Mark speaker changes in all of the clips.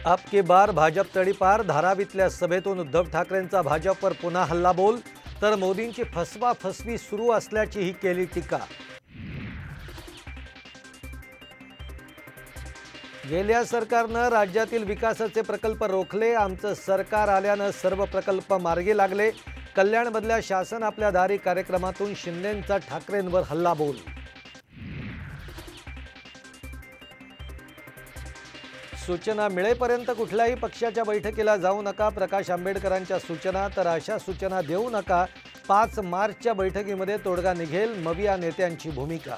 Speaker 1: अब की बार भाजप तडीपार। धारावीतल्या सभेतून उद्धव ठाकरेंचा भाजपवर पुन्हा हल्लाबोल, तर मोदींची फसवाफसवी सुरू असल्याचीही केली टीका। गेल्या सरकारनं राज्यातील विकासाचे प्रकल्प रोखले, आमचं सरकार आल्यानं सर्व प्रकल्प मार्गी लागले। कल्याणमधल्या शासन आपल्या दारी कार्यक्रमातून शिंदेंचा ठाकरेंवर हल्लाबोल। सूचना मिळेपर्यंत कुठल्याही पक्षाच्या बैठकीला जाऊ नका, प्रकाश आंबेडकरांच्या सूचना। तर अशा सूचना देऊ नका, 5 मार्चच्या बैठकीमध्ये तोडगा निघेल, मविया नेत्यांची भूमिका।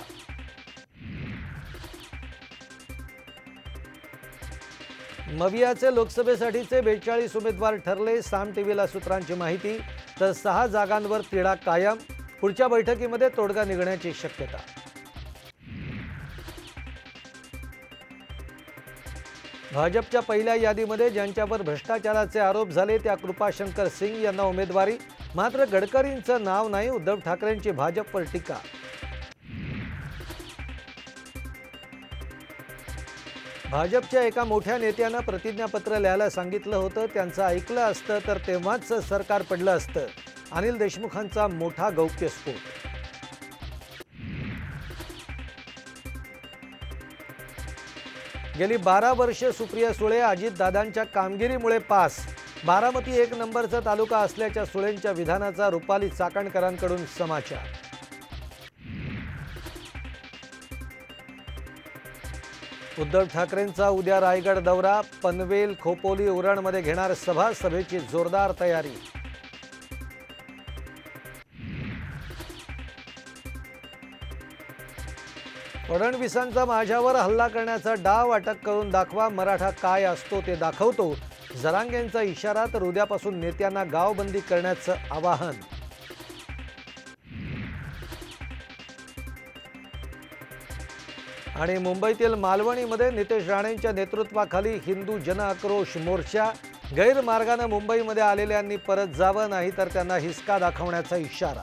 Speaker 1: मवियाचे लोकसभेसाठीचे 42 उमेदवार ठरले, साम टीव्हीला सूत्रांची माहिती। तर 6 जागांवर तिढा कायम, पुढच्या बैठकीमध्ये तोडगा निघण्याची शक्यता। भाजपच्या पहिल्या यादीमध्ये ज्यांच्यावर भ्रष्टाचाराचे आरोप झाले त्या कृपाशंकर सिंग यांना उमेदवारी, मात्र गडकरींचं नाव नाही। उद्धव ठाकरेंची भाजपवर टीका। भाजपच्या एका मोठ्या नेत्यानं प्रतिज्ञापत्र लिहायला सांगितलं होतं, त्यांचं ऐकलं असतं तर तेव्हाच सरकार पडलं असतं। अनिल देशमुखांचा मोठा गौप्यस्फोट। गेली 12 वर्षे सुप्रिया सुळे अजितदादांच्या कामगिरीमुळे पास। बारामती 1 नंबरचा तालुका असल्याच्या सुळेंच्या विधानाचा रुपाली चाकणकरांकडून समाचार। उद्धव ठाकरेंचा उद्या रायगड दौरा, पनवेल, खोपोली, उरणमध्ये घेणार सभा, सभेची जोरदार तयारी। फडणवीसांचा माझ्यावर हल्ला करण्याचा डाव अटक करून दाखवा, मराठा काय असतो ते दाखवतो। जरांगेंचा इशारा, तर उद्यापासून नेत्यांना गावबंदी करण्याचं आवाहन। आणि मुंबईतील मालवणीमध्ये नितेश राणेंच्या नेतृत्वाखाली हिंदू जनआक्रोश मोर्चा। गैरमार्गाने मुंबईमध्ये आलेल्यांनी परत जावं, नाही तर त्यांना हिसका दाखवण्याचा इशारा।